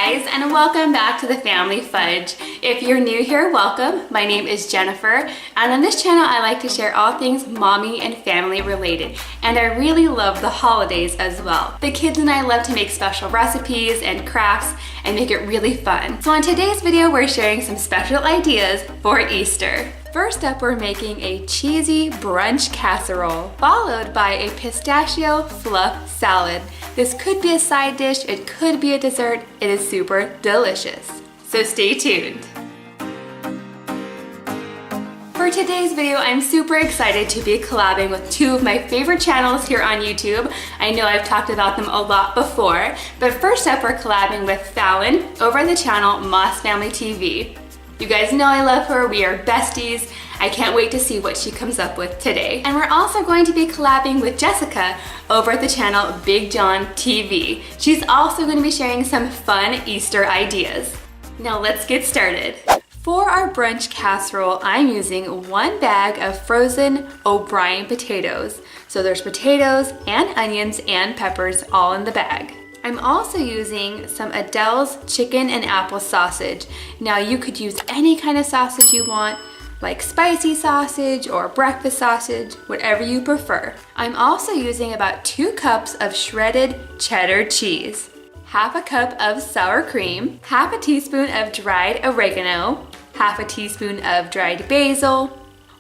guys, and welcome back to the Family Fudge. If you're new here, welcome. My name is Jennifer, and on this channel I like to share all things mommy and family related, and I really love the holidays as well. The kids and I love to make special recipes and crafts and make it really fun. So on today's video, we're sharing some special ideas for Easter. First up, we're making a cheesy brunch casserole, followed by a pistachio fluff salad. This could be a side dish, it could be a dessert, it is super delicious. So stay tuned. For today's video, I'm super excited to be collabing with two of my favorite channels here on YouTube. I know I've talked about them a lot before, but first up, we're collabing with Fallon over the channel Moss Family TV. You guys know I love her, we are besties. I can't wait to see what she comes up with today. And we're also going to be collabing with Jessica over at the channel Big John TV. She's also going to be sharing some fun Easter ideas. Now let's get started. For our brunch casserole, I'm using 1 bag of frozen O'Brien potatoes. So there's potatoes and onions and peppers all in the bag. I'm also using some Adele's chicken and apple sausage. Now you could use any kind of sausage you want, like spicy sausage or breakfast sausage, whatever you prefer. I'm also using about 2 cups of shredded cheddar cheese, half a cup of sour cream, half a teaspoon of dried oregano, half a teaspoon of dried basil,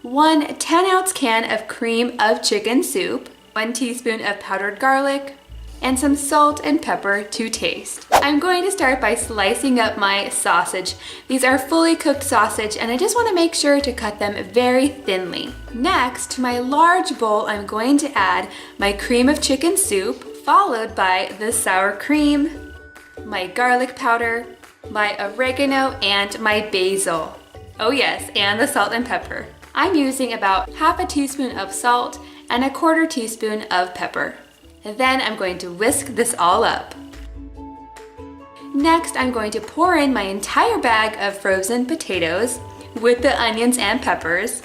1 10-ounce can of cream of chicken soup, 1 teaspoon of powdered garlic, and some salt and pepper to taste. I'm going to start by slicing up my sausage. These are fully cooked sausage and I just want to make sure to cut them very thinly. Next, to my large bowl, I'm going to add my cream of chicken soup, followed by the sour cream, my garlic powder, my oregano, and my basil. Oh yes, and the salt and pepper. I'm using about half a teaspoon of salt and a 1/4 teaspoon of pepper. Then I'm going to whisk this all up. Next, I'm going to pour in my entire bag of frozen potatoes with the onions and peppers,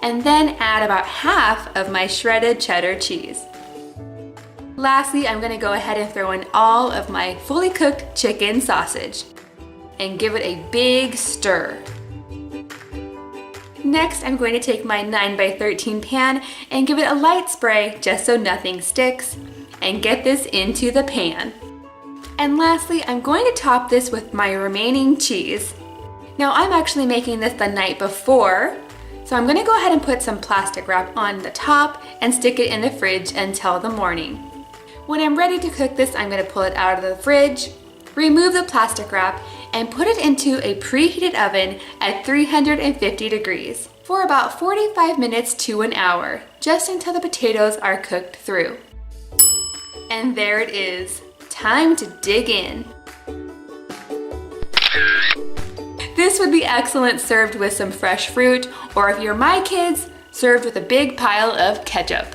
and then add about half of my shredded cheddar cheese. Lastly, I'm going to go ahead and throw in all of my fully cooked chicken sausage and give it a big stir. Next, I'm going to take my 9x13 pan and give it a light spray just so nothing sticks, and get this into the pan. And lastly, I'm going to top this with my remaining cheese. Now I'm actually making this the night before, so I'm going to go ahead and put some plastic wrap on the top and stick it in the fridge until the morning. When I'm ready to cook this, I'm going to pull it out of the fridge, remove the plastic wrap, and put it into a preheated oven at 350 degrees for about 45 minutes to an hour, just until the potatoes are cooked through. And there it is, time to dig in. This would be excellent served with some fresh fruit, or if you're my kids, served with a big pile of ketchup.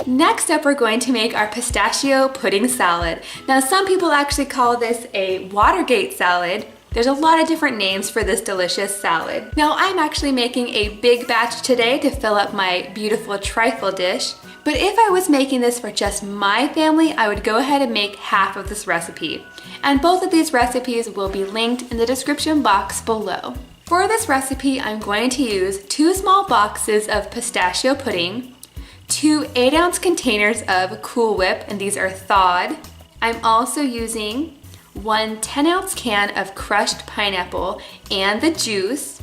Next up, we're going to make our pistachio pudding salad. Now, some people actually call this a Watergate salad. There's a lot of different names for this delicious salad. Now, I'm actually making a big batch today to fill up my beautiful trifle dish. But if I was making this for just my family, I would go ahead and make half of this recipe. And both of these recipes will be linked in the description box below. For this recipe, I'm going to use 2 small boxes of pistachio pudding, 2 8-ounce containers of Cool Whip, and these are thawed. I'm also using 1 10-ounce can of crushed pineapple and the juice,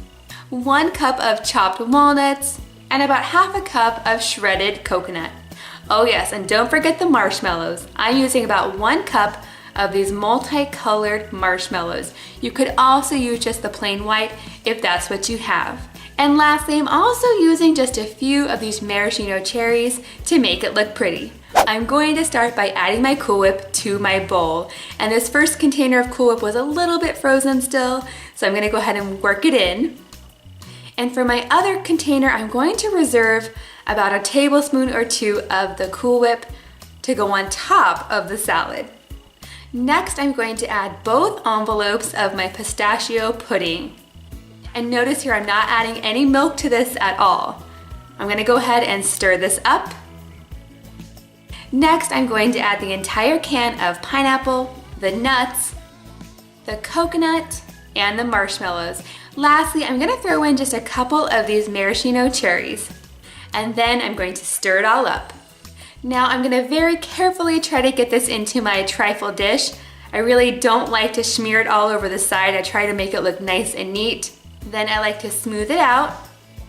1 cup of chopped walnuts, and about half a cup of shredded coconut. Oh yes, and don't forget the marshmallows. I'm using about 1 cup of these multicolored marshmallows. You could also use just the plain white if that's what you have. And lastly, I'm also using just a few of these maraschino cherries to make it look pretty. I'm going to start by adding my Cool Whip to my bowl. And this first container of Cool Whip was a little bit frozen still, so I'm gonna go ahead and work it in. And for my other container, I'm going to reserve about a tablespoon or 2 of the Cool Whip to go on top of the salad. Next, I'm going to add both envelopes of my pistachio pudding. And notice here, I'm not adding any milk to this at all. I'm gonna go ahead and stir this up. Next, I'm going to add the entire can of pineapple, the nuts, the coconut, and the marshmallows. Lastly, I'm gonna throw in just a couple of these maraschino cherries. And then I'm going to stir it all up. Now I'm gonna very carefully try to get this into my trifle dish. I really don't like to smear it all over the side. I try to make it look nice and neat. Then I like to smooth it out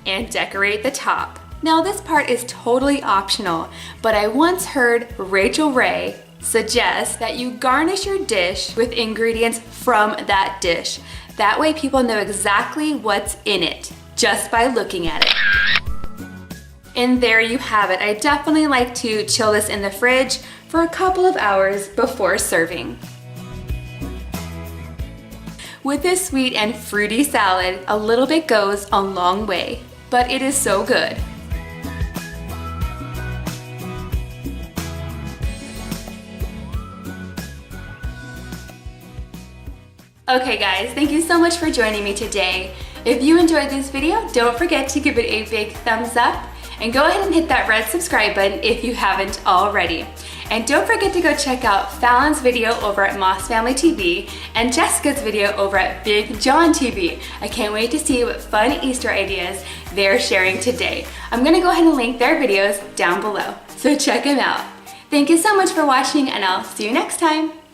and decorate the top. Now this part is totally optional, but I once heard Rachel Ray suggest that you garnish your dish with ingredients from that dish. That way people know exactly what's in it just by looking at it. And there you have it. I definitely like to chill this in the fridge for a couple of hours before serving. With this sweet and fruity salad, a little bit goes a long way, but it is so good. Okay guys, thank you so much for joining me today. If you enjoyed this video, don't forget to give it a big thumbs up and go ahead and hit that red subscribe button if you haven't already. And don't forget to go check out Fallon's video over at Moss Family TV and Jessica's video over at Big John TV. I can't wait to see what fun Easter ideas they're sharing today. I'm gonna go ahead and link their videos down below, so check them out. Thank you so much for watching and I'll see you next time.